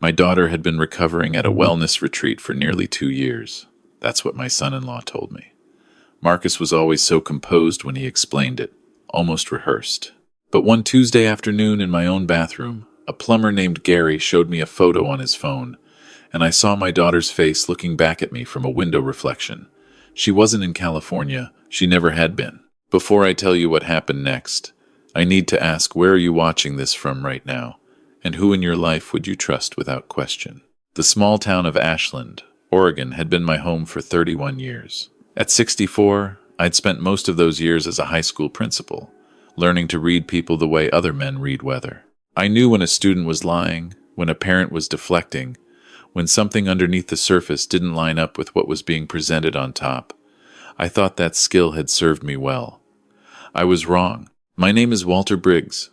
My daughter had been recovering at a wellness retreat for nearly 2 years. That's what my son-in-law told me. Marcus was always so composed when he explained it, almost rehearsed. But one Tuesday afternoon in my own bathroom, a plumber named Gary showed me a photo on his phone, and I saw my daughter's face looking back at me from a window reflection. She wasn't in California. She never had been. Before I tell you what happened next, I need to ask, where are you watching this from right now? And who in your life would you trust without question? The small town of Ashland, Oregon, had been my home for 31 years. At 64, I'd spent most of those years as a high school principal, learning to read people the way other men read weather. I knew when a student was lying, when a parent was deflecting, when something underneath the surface didn't line up with what was being presented on top. I thought that skill had served me well. I was wrong. My name is Walter Briggs.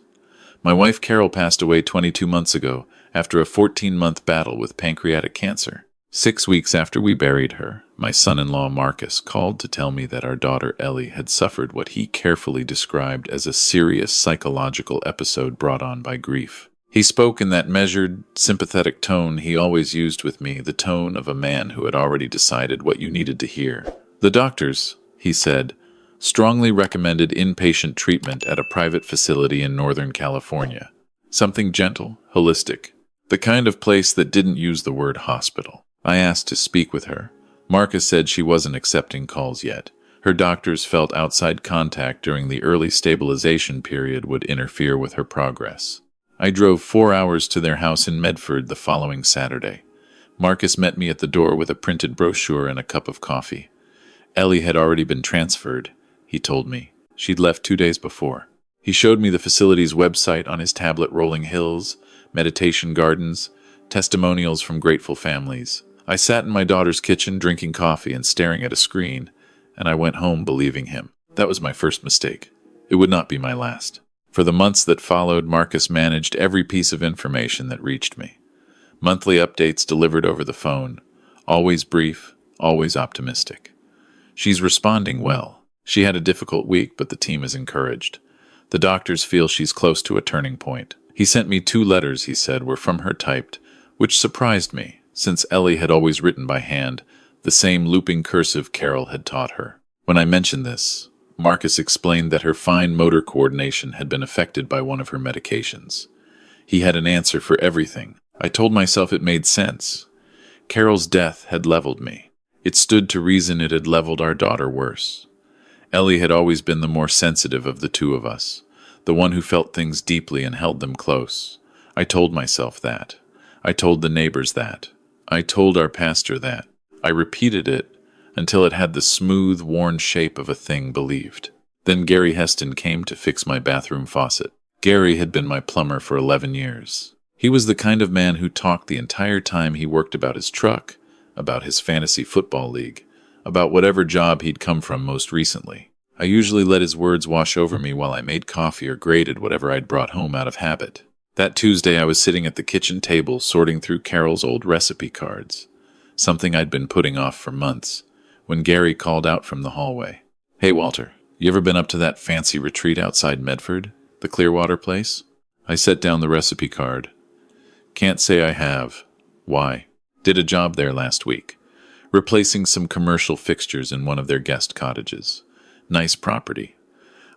My wife Carol passed away 22 months ago after a 14-month battle with pancreatic cancer. 6 weeks after we buried her, my son-in-law Marcus called to tell me that our daughter Ellie had suffered what he carefully described as a serious psychological episode brought on by grief. He spoke in that measured, sympathetic tone he always used with me, the tone of a man who had already decided what you needed to hear. The doctors, he said, strongly recommended inpatient treatment at a private facility in Northern California. Something gentle, holistic, the kind of place that didn't use the word hospital. I asked to speak with her. Marcus said she wasn't accepting calls yet. Her doctors felt outside contact during the early stabilization period would interfere with her progress. I drove 4 hours to their house in Medford the following Saturday. Marcus met me at the door with a printed brochure and a cup of coffee. Ellie had already been transferred, he told me. She'd left 2 days before. He showed me the facility's website on his tablet, rolling hills, meditation gardens, testimonials from grateful families. I sat in my daughter's kitchen drinking coffee and staring at a screen, and I went home believing him. That was my first mistake. It would not be my last. For the months that followed, Marcus managed every piece of information that reached me. Monthly updates delivered over the phone, always brief, always optimistic. She's responding well. She had a difficult week, but the team is encouraged. The doctors feel she's close to a turning point. He sent me 2 letters, he said, were from her typed, which surprised me, since Ellie had always written by hand, the same looping cursive Carol had taught her. When I mentioned this, Marcus explained that her fine motor coordination had been affected by one of her medications. He had an answer for everything. I told myself it made sense. Carol's death had leveled me. It stood to reason it had leveled our daughter worse. Ellie had always been the more sensitive of the 2 of us, the one who felt things deeply and held them close. I told myself that. I told the neighbors that. I told our pastor that. I repeated it until it had the smooth, worn shape of a thing believed. Then Gary Heston came to fix my bathroom faucet. Gary had been my plumber for 11 years. He was the kind of man who talked the entire time he worked about his truck, about his fantasy football league, about whatever job he'd come from most recently. I usually let his words wash over me while I made coffee or grated whatever I'd brought home out of habit. That Tuesday I was sitting at the kitchen table sorting through Carol's old recipe cards, something I'd been putting off for months, when Gary called out from the hallway. "Hey, Walter, you ever been up to that fancy retreat outside Medford, the Clearwater place?" I set down the recipe card. "Can't say I have. Why?" "Did a job there last week, replacing some commercial fixtures in one of their guest cottages. Nice property.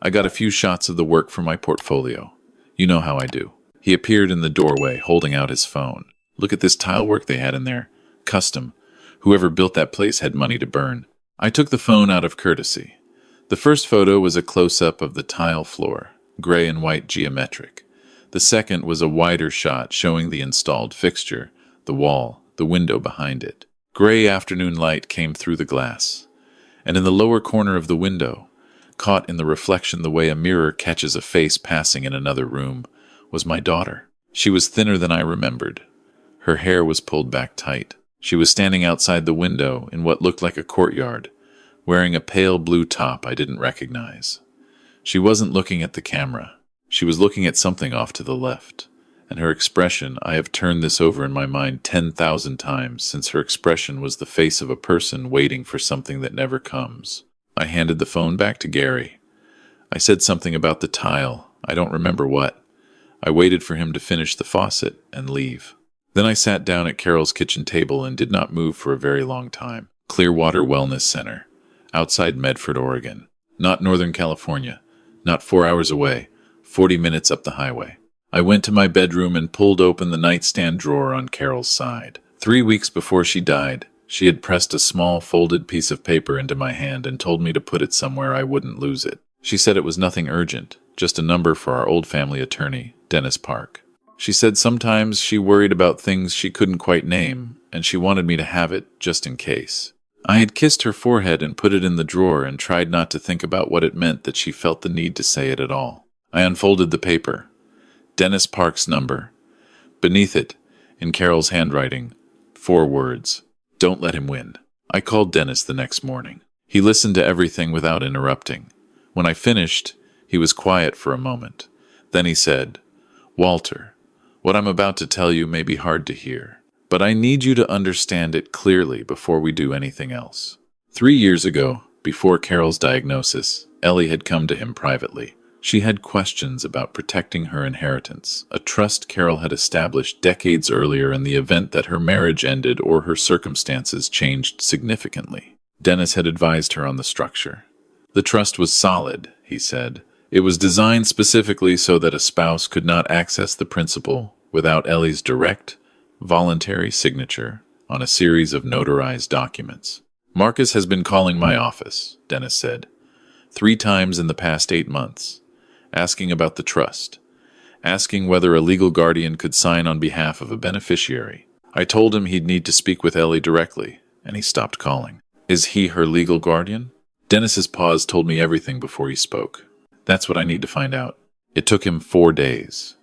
I got a few shots of the work for my portfolio. You know how I do." He appeared in the doorway, holding out his phone. "Look at this tile work they had in there. Custom. Whoever built that place had money to burn." I took the phone out of courtesy. The first photo was a close-up of the tile floor, gray and white geometric. The second was a wider shot showing the installed fixture, the wall, the window behind it. Gray afternoon light came through the glass, and in the lower corner of the window, caught in the reflection the way a mirror catches a face passing in another room, was my daughter. She was thinner than I remembered. Her hair was pulled back tight. She was standing outside the window in what looked like a courtyard, wearing a pale blue top I didn't recognize. She wasn't looking at the camera. She was looking at something off to the left, and her expression, I have turned this over in my mind 10,000 times, since her expression was the face of a person waiting for something that never comes. I handed the phone back to Gary. I said something about the tile. I don't remember what. I waited for him to finish the faucet and leave. Then I sat down at Carol's kitchen table and did not move for a very long time. Clearwater Wellness Center, outside Medford, Oregon. Not Northern California. Not 4 hours away. 40 minutes up the highway. I went to my bedroom and pulled open the nightstand drawer on Carol's side. 3 weeks before she died, she had pressed a small folded piece of paper into my hand and told me to put it somewhere I wouldn't lose it. She said it was nothing urgent, just a number for our old family attorney, Dennis Park. She said sometimes she worried about things she couldn't quite name, and she wanted me to have it just in case. I had kissed her forehead and put it in the drawer and tried not to think about what it meant that she felt the need to say it at all. I unfolded the paper. Dennis Park's number. Beneath it, in Carol's handwriting, 4 words. Don't let him win. I called Dennis the next morning. He listened to everything without interrupting. When I finished, he was quiet for a moment. Then he said, "Walter, what I'm about to tell you may be hard to hear, but I need you to understand it clearly before we do anything else." 3 years ago, before Carol's diagnosis, Ellie had come to him privately. She had questions about protecting her inheritance, a trust Carol had established decades earlier in the event that her marriage ended or her circumstances changed significantly. Dennis had advised her on the structure. The trust was solid, he said. It was designed specifically so that a spouse could not access the principal without Ellie's direct, voluntary signature on a series of notarized documents. "Marcus has been calling my office," Dennis said, 3 times in the past 8 months. Asking about the trust, asking whether a legal guardian could sign on behalf of a beneficiary. I told him he'd need to speak with Ellie directly, and he stopped calling. "Is he her legal guardian?" Dennis's pause told me everything before he spoke. "That's what I need to find out." It took him 4 days.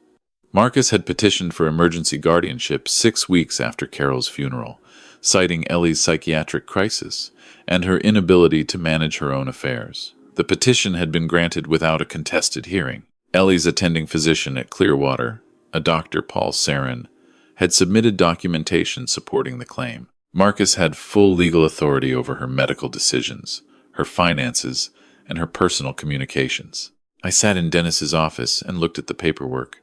Marcus had petitioned for emergency guardianship 6 weeks after Carol's funeral, citing Ellie's psychiatric crisis and her inability to manage her own affairs. The petition had been granted without a contested hearing. Ellie's attending physician at Clearwater, a Dr. Paul Sarin, had submitted documentation supporting the claim. Marcus had full legal authority over her medical decisions, her finances, and her personal communications. I sat in Dennis's office and looked at the paperwork.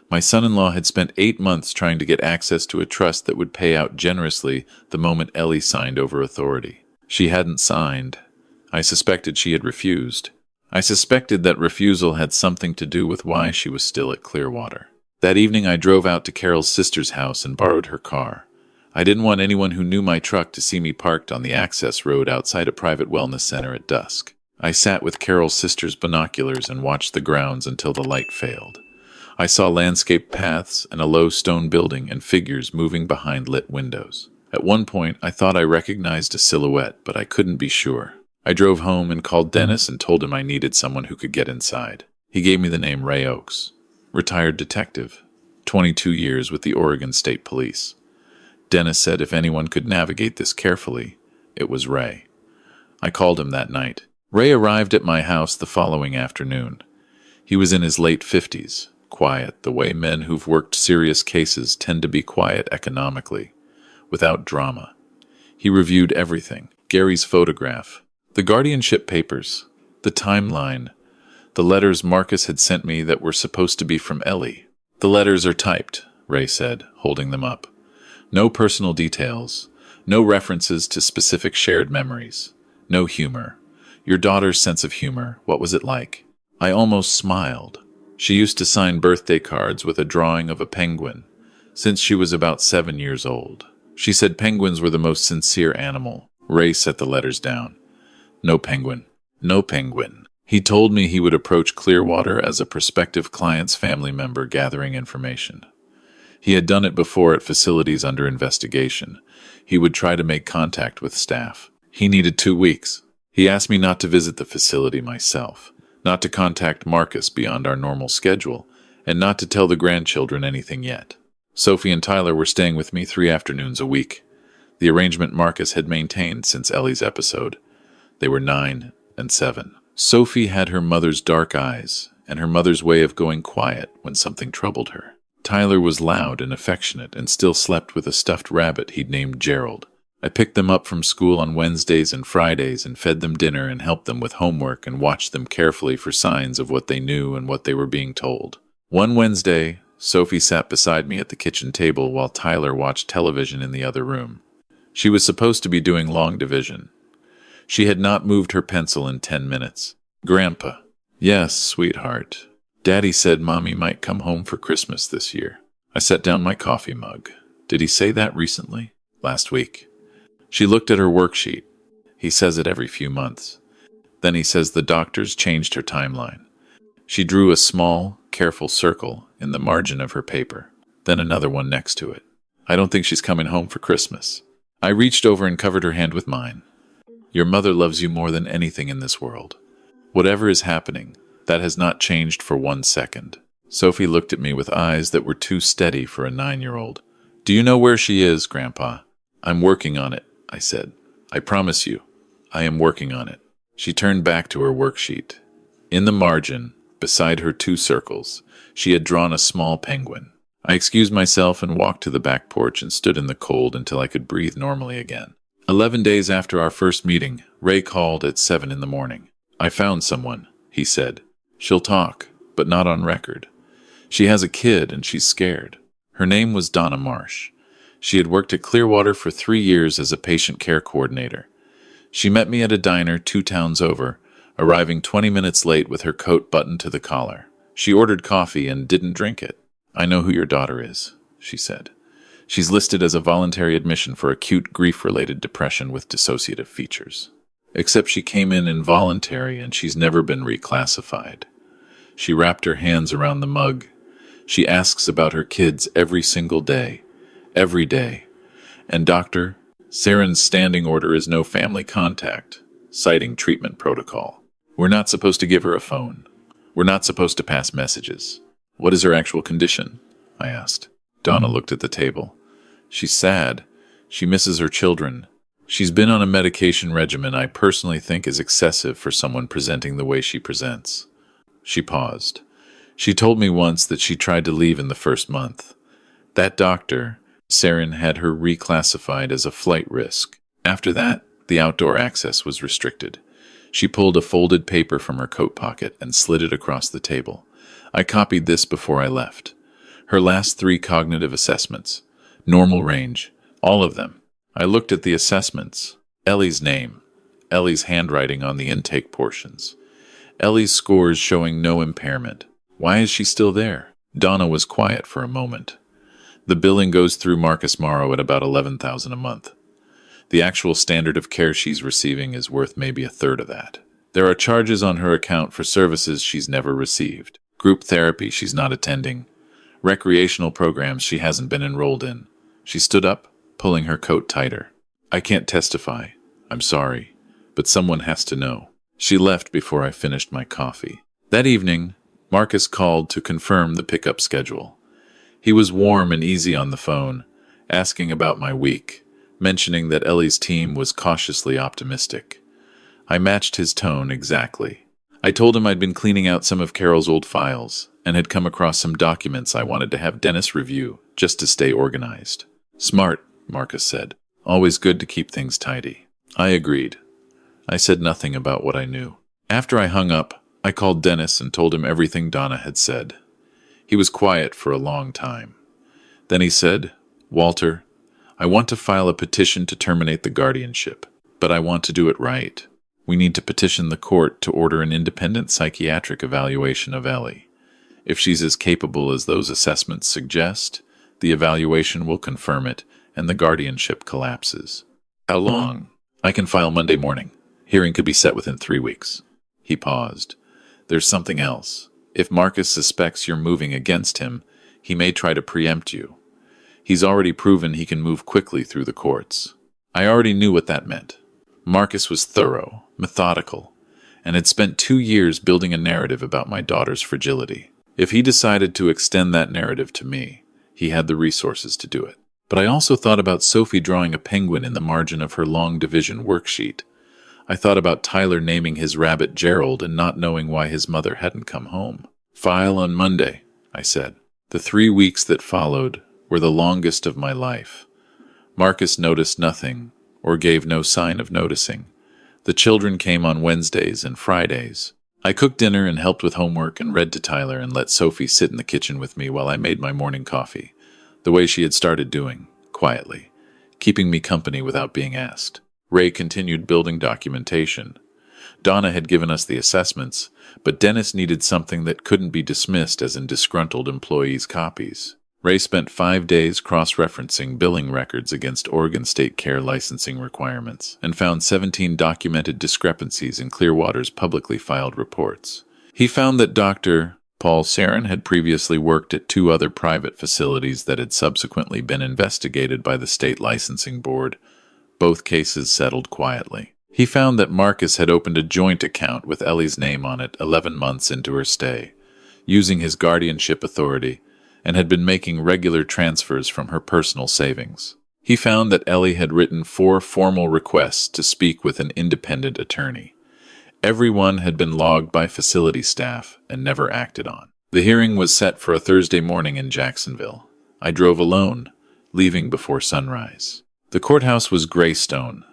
My son-in-law had spent 8 months trying to get access to a trust that would pay out generously the moment Ellie signed over authority. She hadn't signed. I suspected she had refused. I suspected that refusal had something to do with why she was still at Clearwater. That evening I drove out to Carol's sister's house and borrowed her car. I didn't want anyone who knew my truck to see me parked on the access road outside a private wellness center at dusk. I sat with Carol's sister's binoculars and watched the grounds until the light failed. I saw landscaped paths and a low stone building and figures moving behind lit windows. At one point, I thought I recognized a silhouette, but I couldn't be sure. I drove home and called Dennis and told him I needed someone who could get inside. He gave me the name Ray Oakes, retired detective, 22 years with the Oregon State Police. Dennis said if anyone could navigate this carefully, it was Ray. I called him that night. Ray arrived at my house the following afternoon. He was in his late 50s, quiet, the way men who've worked serious cases tend to be quiet economically, without drama. He reviewed everything, Gary's photograph, the guardianship papers, the timeline, the letters Marcus had sent me that were supposed to be from Ellie. "The letters are typed," Ray said, holding them up. "No personal details, no references to specific shared memories, no humor. Your daughter's sense of humor, what was it like?" I almost smiled. She used to sign birthday cards with a drawing of a penguin since she was about 7 years old. She said penguins were the most sincere animal. Ray set the letters down. "No penguin. No penguin." He told me he would approach Clearwater as a prospective client's family member gathering information. He had done it before at facilities under investigation. He would try to make contact with staff. He needed 2 weeks. He asked me not to visit the facility myself, not to contact Marcus beyond our normal schedule, and not to tell the grandchildren anything yet. Sophie and Tyler were staying with me 3 afternoons a week, the arrangement Marcus had maintained since Ellie's episode. They were 9 and 7. Sophie had her mother's dark eyes and her mother's way of going quiet when something troubled her. Tyler was loud and affectionate and still slept with a stuffed rabbit he'd named Gerald. I picked them up from school on Wednesdays and Fridays and fed them dinner and helped them with homework and watched them carefully for signs of what they knew and what they were being told. One Wednesday, Sophie sat beside me at the kitchen table while Tyler watched television in the other room. She was supposed to be doing long division. She had not moved her pencil in 10 minutes. Grandpa. Yes, sweetheart. Daddy said Mommy might come home for Christmas this year. I set down my coffee mug. Did he say that recently? Last week. She looked at her worksheet. He says it every few months. Then he says the doctors changed her timeline. She drew a small, careful circle in the margin of her paper, then another one next to it. I don't think she's coming home for Christmas. I reached over and covered her hand with mine. Your mother loves you more than anything in this world. Whatever is happening, that has not changed for 1 second. Sophie looked at me with eyes that were too steady for a 9-year-old. Do you know where she is, Grandpa? I'm working on it, I said. I promise you, I am working on it. She turned back to her worksheet. In the margin, beside her 2 circles, she had drawn a small penguin. I excused myself and walked to the back porch and stood in the cold until I could breathe normally again. 11 days after our first meeting, Ray called at 7 in the morning. I found someone, he said. She'll talk, but not on record. She has a kid and she's scared. Her name was Donna Marsh. She had worked at Clearwater for 3 years as a patient care coordinator. She met me at a diner 2 towns over, arriving 20 minutes late with her coat buttoned to the collar. She ordered coffee and didn't drink it. I know who your daughter is, she said. She's listed as a voluntary admission for acute grief-related depression with dissociative features. Except she came in involuntary and she's never been reclassified. She wrapped her hands around the mug. She asks about her kids every single day. Every day. And Dr. Saren's standing order is no family contact, citing treatment protocol. We're not supposed to give her a phone. We're not supposed to pass messages. What is her actual condition? I asked. Donna looked at the table. She's sad. She misses her children. She's been on a medication regimen I personally think is excessive for someone presenting the way she presents. She paused. She told me once that she tried to leave in the first month. That doctor, Saren, had her reclassified as a flight risk. After that, the outdoor access was restricted. She pulled a folded paper from her coat pocket and slid it across the table. I copied this before I left. Her last 3 cognitive assessments. Normal range. All of them. I looked at the assessments. Ellie's name. Ellie's handwriting on the intake portions. Ellie's scores showing no impairment. Why is she still there? Donna was quiet for a moment. The billing goes through Marcus Morrow at about $11,000 a month. The actual standard of care she's receiving is worth maybe a third of that. There are charges on her account for services she's never received. Group therapy she's not attending. Recreational programs she hasn't been enrolled in. She stood up, pulling her coat tighter. I can't testify. I'm sorry. But someone has to know. She left before I finished my coffee. That evening, Marcus called to confirm the pickup schedule. He was warm and easy on the phone, asking about my week, mentioning that Ellie's team was cautiously optimistic. I matched his tone exactly. I told him I'd been cleaning out some of Carol's old files and had come across some documents I wanted to have Dennis review, just to stay organized. Smart, Marcus said. Always good to keep things tidy. I agreed. I said nothing about what I knew. After I hung up, I called Dennis and told him everything Donna had said. He was quiet for a long time. Then he said, Walter, I want to file a petition to terminate the guardianship, but I want to do it right. We need to petition the court to order an independent psychiatric evaluation of Ellie. If she's as capable as those assessments suggest, the evaluation will confirm it, and the guardianship collapses. How long? I can file Monday morning. Hearing could be set within 3 weeks. He paused. There's something else. If Marcus suspects you're moving against him, he may try to preempt you. He's already proven he can move quickly through the courts. I already knew what that meant. Marcus was thorough, methodical, and had spent 2 years building a narrative about my daughter's fragility. If he decided to extend that narrative to me, he had the resources to do it. But I also thought about Sophie drawing a penguin in the margin of her long division worksheet. I thought about Tyler naming his rabbit Gerald and not knowing why his mother hadn't come home. File on Monday, I said. The 3 weeks that followed were the longest of my life. Marcus noticed nothing, or gave no sign of noticing. The children came on Wednesdays and Fridays. I cooked dinner and helped with homework and read to Tyler and let Sophie sit in the kitchen with me while I made my morning coffee, the way she had started doing, quietly, keeping me company without being asked. Ray continued building documentation. Donna had given us the assessments, but Dennis needed something that couldn't be dismissed as in disgruntled employees' copies. Ray spent 5 days cross-referencing billing records against Oregon State Care licensing requirements and found 17 documented discrepancies in Clearwater's publicly filed reports. He found that Dr. Paul Sarin had previously worked at 2 other private facilities that had subsequently been investigated by the state licensing board, both cases settled quietly. He found that Marcus had opened a joint account with Ellie's name on it 11 months into her stay, using his guardianship authority, and had been making regular transfers from her personal savings. He found that Ellie had written 4 formal requests to speak with an independent attorney. Every one had been logged by facility staff and never acted on. The hearing was set for a Thursday morning in Jacksonville. I drove alone, leaving before sunrise. The courthouse was gray stone,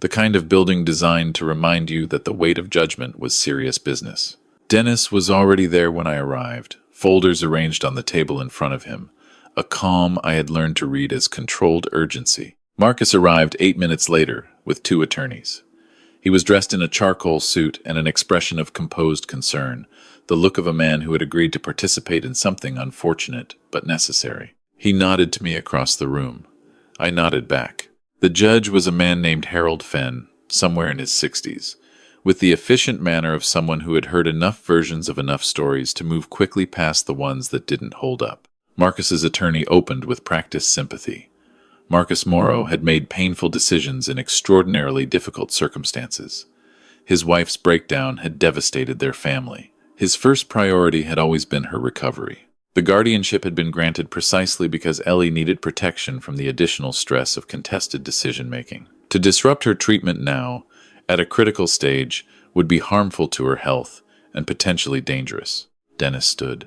the kind of building designed to remind you that the weight of judgment was serious business. Dennis was already there when I arrived, folders arranged on the table in front of him, a calm I had learned to read as controlled urgency. Marcus arrived 8 minutes later, with 2 attorneys. He was dressed in a charcoal suit and an expression of composed concern, the look of a man who had agreed to participate in something unfortunate but necessary. He nodded to me across the room. I nodded back. The judge was a man named Harold Fenn, somewhere in his 60s, with the efficient manner of someone who had heard enough versions of enough stories to move quickly past the ones that didn't hold up. Marcus's attorney opened with practiced sympathy. Marcus Morrow had made painful decisions in extraordinarily difficult circumstances. His wife's breakdown had devastated their family. His first priority had always been her recovery. The guardianship had been granted precisely because Ellie needed protection from the additional stress of contested decision-making. To disrupt her treatment now, at a critical stage, would be harmful to her health and potentially dangerous. Dennis stood.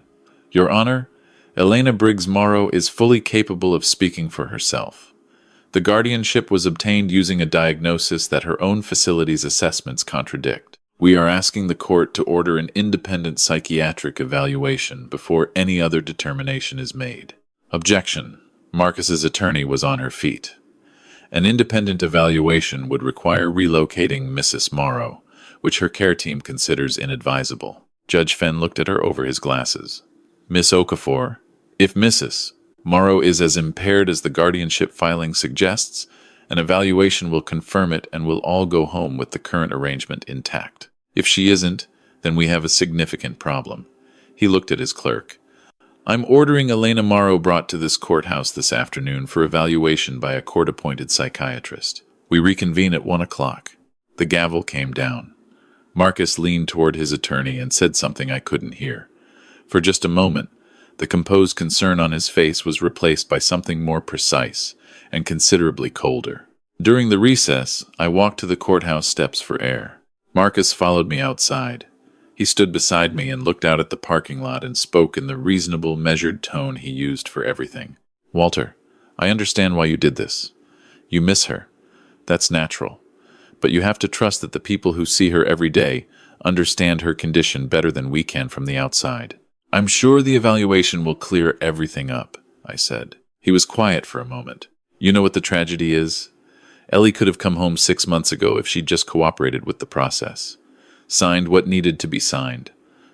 Your Honor, Elena Briggs Morrow is fully capable of speaking for herself. The guardianship was obtained using a diagnosis that her own facility's assessments contradict. We are asking the court to order an independent psychiatric evaluation before any other determination is made. Objection. Marcus's attorney was on her feet. An independent evaluation would require relocating Mrs. Morrow, which her care team considers inadvisable. Judge Fenn looked at her over his glasses. Miss Okafor, if Mrs. Morrow is as impaired as the guardianship filing suggests, an evaluation will confirm it and we'll all go home with the current arrangement intact. If she isn't, then we have a significant problem. He looked at his clerk. I'm ordering Elena Morrow brought to this courthouse this afternoon for evaluation by a court-appointed psychiatrist. We reconvene at 1 o'clock. The gavel came down. Marcus leaned toward his attorney and said something I couldn't hear. For just a moment, the composed concern on his face was replaced by something more precise and considerably colder. During the recess, I walked to the courthouse steps for air. Marcus followed me outside. He stood beside me and looked out at the parking lot and spoke in the reasonable, measured tone he used for everything. Walter, I understand why you did this. You miss her. That's natural. But you have to trust that the people who see her every day understand her condition better than we can from the outside. I'm sure the evaluation will clear everything up, I said. He was quiet for a moment. You know what the tragedy is? Ellie could have come home 6 months ago if she'd just cooperated with the process. Signed what needed to be signed.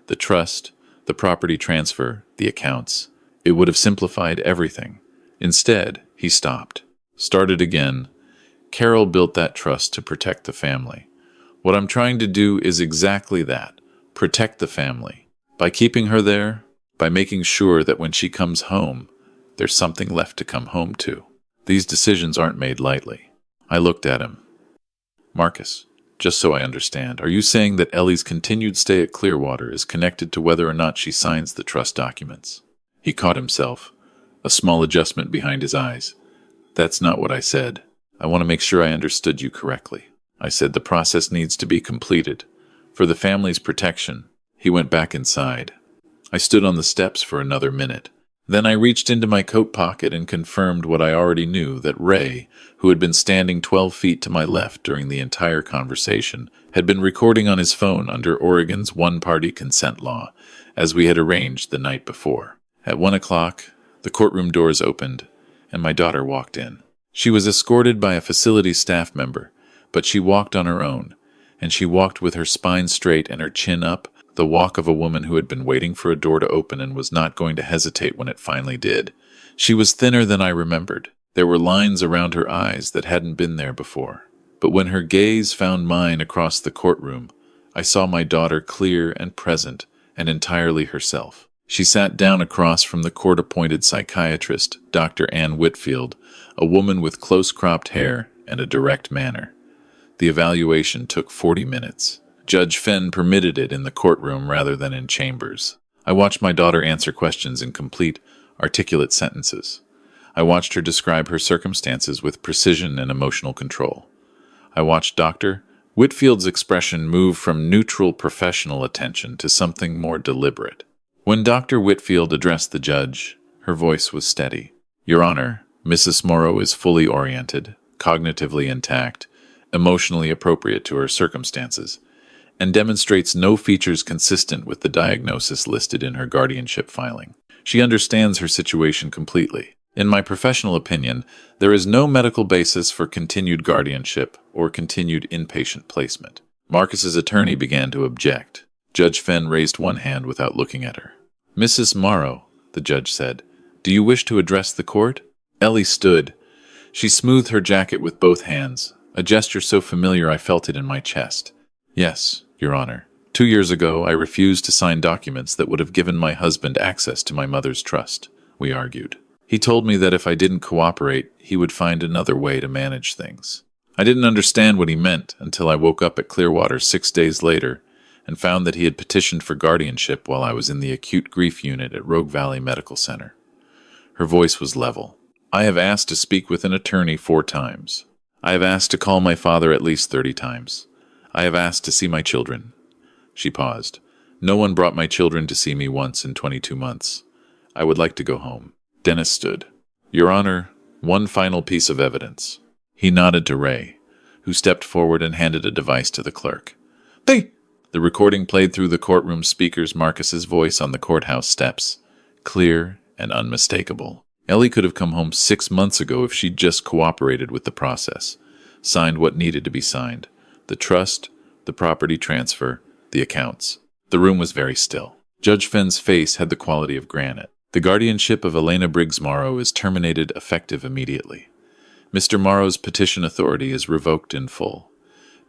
The trust, the property transfer, the accounts. It would have simplified everything. Instead, he stopped. Started again. Carol built that trust to protect the family. What I'm trying to do is exactly that. Protect the family. By keeping her there, by making sure that when she comes home, there's something left to come home to. These decisions aren't made lightly. I looked at him. Marcus, just so I understand, are you saying that Ellie's continued stay at Clearwater is connected to whether or not she signs the trust documents? He caught himself, a small adjustment behind his eyes. That's not what I said. I want to make sure I understood you correctly. I said the process needs to be completed. For the family's protection. He went back inside. I stood on the steps for another minute. Then I reached into my coat pocket and confirmed what I already knew, that Ray, who had been standing 12 feet to my left during the entire conversation, had been recording on his phone under Oregon's one-party consent law, as we had arranged the night before. At 1 o'clock, the courtroom doors opened, and my daughter walked in. She was escorted by a facility staff member, but she walked on her own, and she walked with her spine straight and her chin up, the walk of a woman who had been waiting for a door to open and was not going to hesitate when it finally did. She was thinner than I remembered. There were lines around her eyes that hadn't been there before. But when her gaze found mine across the courtroom, I saw my daughter clear and present and entirely herself. She sat down across from the court-appointed psychiatrist, Dr. Ann Whitfield, a woman with close-cropped hair and a direct manner. The evaluation took 40 minutes. Judge Fenn permitted it in the courtroom rather than in chambers. I watched my daughter answer questions in complete, articulate sentences. I watched her describe her circumstances with precision and emotional control. I watched Dr. Whitfield's expression move from neutral professional attention to something more deliberate. When Dr. Whitfield addressed the judge, her voice was steady. "Your Honor, Mrs. Morrow is fully oriented, cognitively intact, emotionally appropriate to her circumstances, and demonstrates no features consistent with the diagnosis listed in her guardianship filing. She understands her situation completely. In my professional opinion, there is no medical basis for continued guardianship or continued inpatient placement." Marcus's attorney began to object. Judge Fenn raised one hand without looking at her. "Mrs. Morrow," the judge said, "do you wish to address the court?" Ellie stood. She smoothed her jacket with both hands, a gesture so familiar I felt it in my chest. "Yes, Your Honor. 2 years ago, I refused to sign documents that would have given my husband access to my mother's trust," we argued. "He told me that if I didn't cooperate, he would find another way to manage things. I didn't understand what he meant until I woke up at Clearwater 6 days later and found that he had petitioned for guardianship while I was in the acute grief unit at Rogue Valley Medical Center." Her voice was level. "I have asked to speak with an attorney 4 times. I have asked to call my father at least 30 times. I have asked to see my children." She paused. "No one brought my children to see me once in 22 months. I would like to go home." Dennis stood. "Your Honor, one final piece of evidence." He nodded to Ray, who stepped forward and handed a device to the clerk. The recording played through the courtroom speakers, Marcus's voice on the courthouse steps, clear and unmistakable. Ellie could have come home 6 months ago if she'd just cooperated with the process, signed what needed to be signed. The trust, the property transfer, the accounts. The room was very still. Judge Fenn's face had the quality of granite. "The guardianship of Elena Briggs Morrow is terminated effective immediately. Mr. Morrow's petition authority is revoked in full.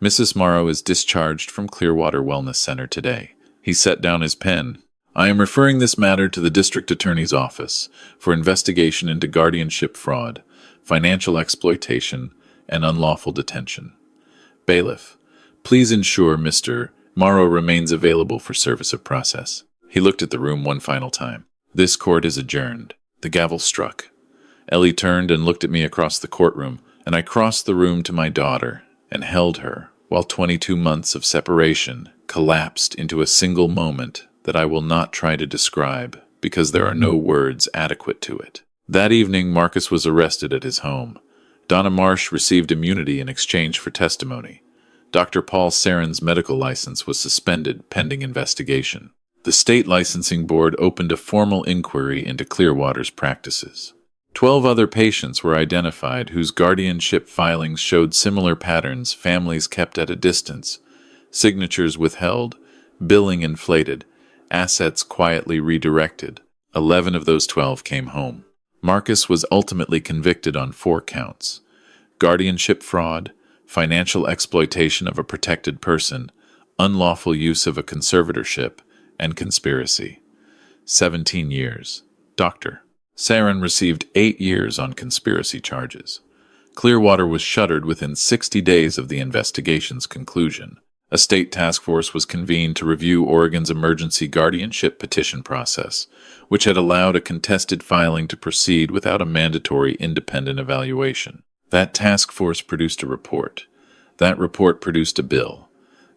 Mrs. Morrow is discharged from Clearwater Wellness Center today." He set down his pen. "I am referring this matter to the District Attorney's Office for investigation into guardianship fraud, financial exploitation, and unlawful detention. Bailiff, please ensure Mr. Morrow remains available for service of process." He looked at the room one final time. "This court is adjourned." The gavel struck. Ellie turned and looked at me across the courtroom, and I crossed the room to my daughter and held her, while 22 months of separation collapsed into a single moment that I will not try to describe because there are no words adequate to it. That evening, Marcus was arrested at his home. Donna Marsh received immunity in exchange for testimony. Dr. Paul Saren's medical license was suspended pending investigation. The state licensing board opened a formal inquiry into Clearwater's practices. 12 other patients were identified whose guardianship filings showed similar patterns: families kept at a distance, signatures withheld, billing inflated, assets quietly redirected. 11 of those 12 came home. Marcus was ultimately convicted on 4 counts: guardianship fraud, financial exploitation of a protected person, unlawful use of a conservatorship, and conspiracy. 17 years. Dr. Saren received 8 years on conspiracy charges. Clearwater was shuttered within 60 days of the investigation's conclusion. A state task force was convened to review Oregon's emergency guardianship petition process, which had allowed a contested filing to proceed without a mandatory independent evaluation. That task force produced a report. That report produced a bill.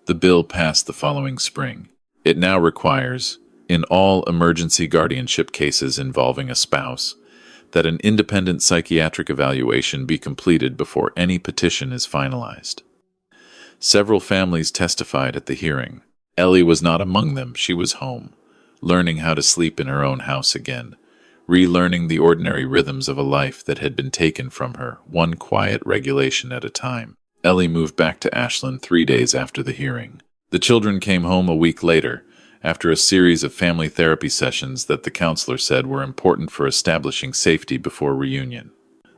The bill passed the following spring. It now requires in all emergency guardianship cases involving a spouse, that an independent psychiatric evaluation be completed before any petition is finalized. Several families testified at the hearing. Ellie was not among them. She was home, learning how to sleep in her own house again, relearning the ordinary rhythms of a life that had been taken from her, one quiet regulation at a time. Ellie moved back to Ashland 3 days after the hearing. The children came home a week later, after a series of family therapy sessions that the counselor said were important for establishing safety before reunion.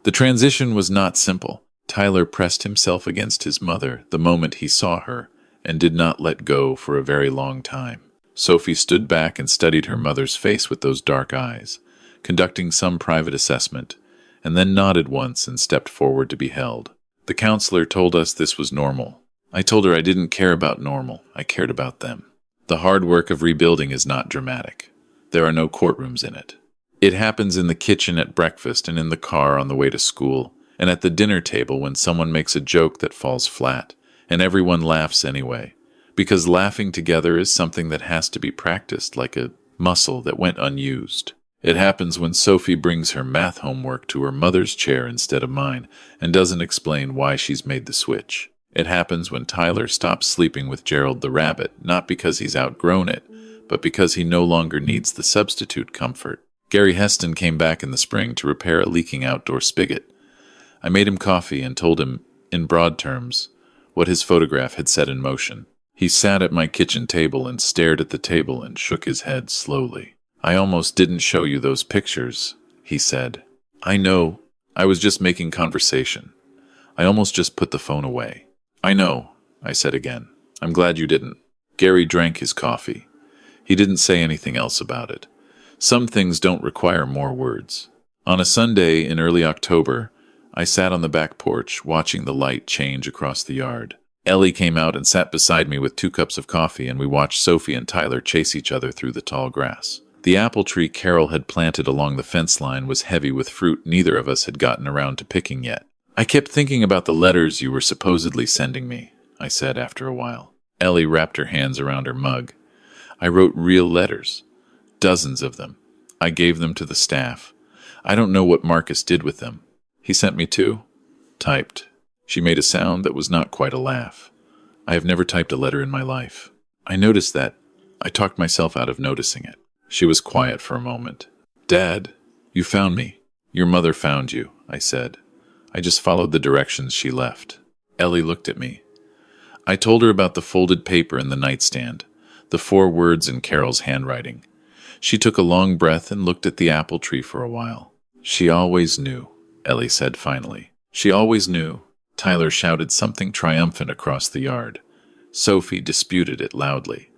The transition was not simple. Tyler pressed himself against his mother the moment he saw her, and did not let go for a very long time. Sophie stood back and studied her mother's face with those dark eyes, conducting some private assessment, and then nodded once and stepped forward to be held. The counselor told us this was normal. I told her I didn't care about normal, I cared about them. The hard work of rebuilding is not dramatic. There are no courtrooms in it. It happens in the kitchen at breakfast and in the car on the way to school, and at the dinner table when someone makes a joke that falls flat, and everyone laughs anyway, because laughing together is something that has to be practiced like a muscle that went unused. It happens when Sophie brings her math homework to her mother's chair instead of mine and doesn't explain why she's made the switch. It happens when Tyler stops sleeping with Gerald the rabbit, not because he's outgrown it, but because he no longer needs the substitute comfort. Gary Heston came back in the spring to repair a leaking outdoor spigot. I made him coffee and told him, in broad terms, what his photograph had set in motion. He sat at my kitchen table and stared at the table and shook his head slowly. "I almost didn't show you those pictures," he said. "I know. I was just making conversation. I almost just put the phone away." "I know," I said again. "I'm glad you didn't." Gary drank his coffee. He didn't say anything else about it. Some things don't require more words. On a Sunday in early October, I sat on the back porch watching the light change across the yard. Ellie came out and sat beside me with 2 cups of coffee, and we watched Sophie and Tyler chase each other through the tall grass. The apple tree Carol had planted along the fence line was heavy with fruit neither of us had gotten around to picking yet. "I kept thinking about the letters you were supposedly sending me," I said after a while. Ellie wrapped her hands around her mug. "I wrote real letters. Dozens of them. I gave them to the staff. I don't know what Marcus did with them. He sent me 2. Typed." She made a sound that was not quite a laugh. "I have never typed a letter in my life." I noticed that. I talked myself out of noticing it. She was quiet for a moment. "Dad, you found me. Your mother found you," I said. I just followed the directions she left. Ellie looked at me. I told her about the folded paper in the nightstand, the 4 words in Carol's handwriting. She took a long breath and looked at the apple tree for a while. "She always knew," Ellie said finally. "She always knew." Tyler shouted something triumphant across the yard. Sophie disputed it loudly.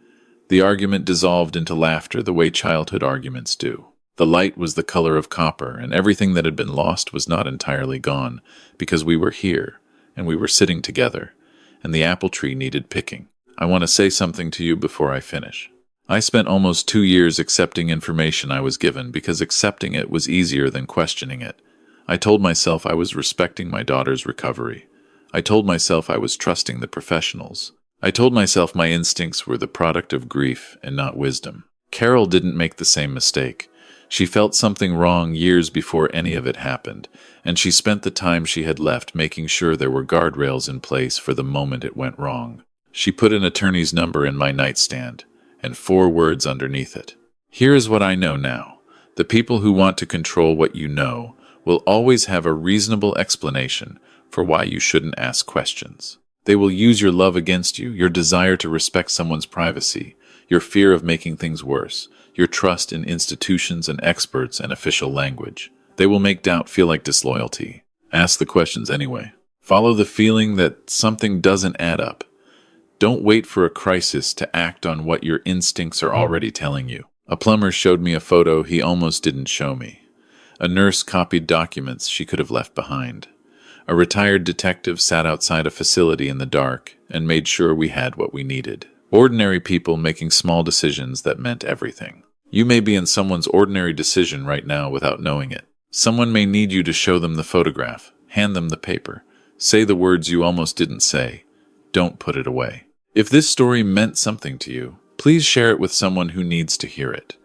The argument dissolved into laughter the way childhood arguments do. The light was the color of copper, and everything that had been lost was not entirely gone, because we were here, and we were sitting together, and the apple tree needed picking. "I want to say something to you before I finish. I spent almost 2 years accepting information I was given because accepting it was easier than questioning it. I told myself I was respecting my daughter's recovery. I told myself I was trusting the professionals. I told myself my instincts were the product of grief and not wisdom. Carol didn't make the same mistake. She felt something wrong years before any of it happened, and she spent the time she had left making sure there were guardrails in place for the moment it went wrong. She put an attorney's number in my nightstand, and 4 words underneath it. Here is what I know now. The people who want to control what you know will always have a reasonable explanation for why you shouldn't ask questions. They will use your love against you, your desire to respect someone's privacy, your fear of making things worse, your trust in institutions and experts and official language. They will make doubt feel like disloyalty. Ask the questions anyway. Follow the feeling that something doesn't add up. Don't wait for a crisis to act on what your instincts are already telling you. A plumber showed me a photo he almost didn't show me. A nurse copied documents she could have left behind. A retired detective sat outside a facility in the dark and made sure we had what we needed. Ordinary people making small decisions that meant everything. You may be in someone's ordinary decision right now without knowing it. Someone may need you to show them the photograph, hand them the paper, say the words you almost didn't say. Don't put it away. If this story meant something to you, Please share it with someone who needs to hear it.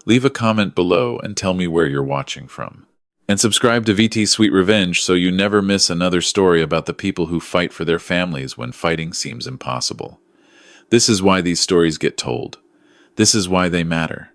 Leave a comment below and tell me where you're watching from. And subscribe to vt-sweetrevenge so you never miss another story about the people who fight for their families when fighting seems impossible. This is why these stories get told. This is why they matter.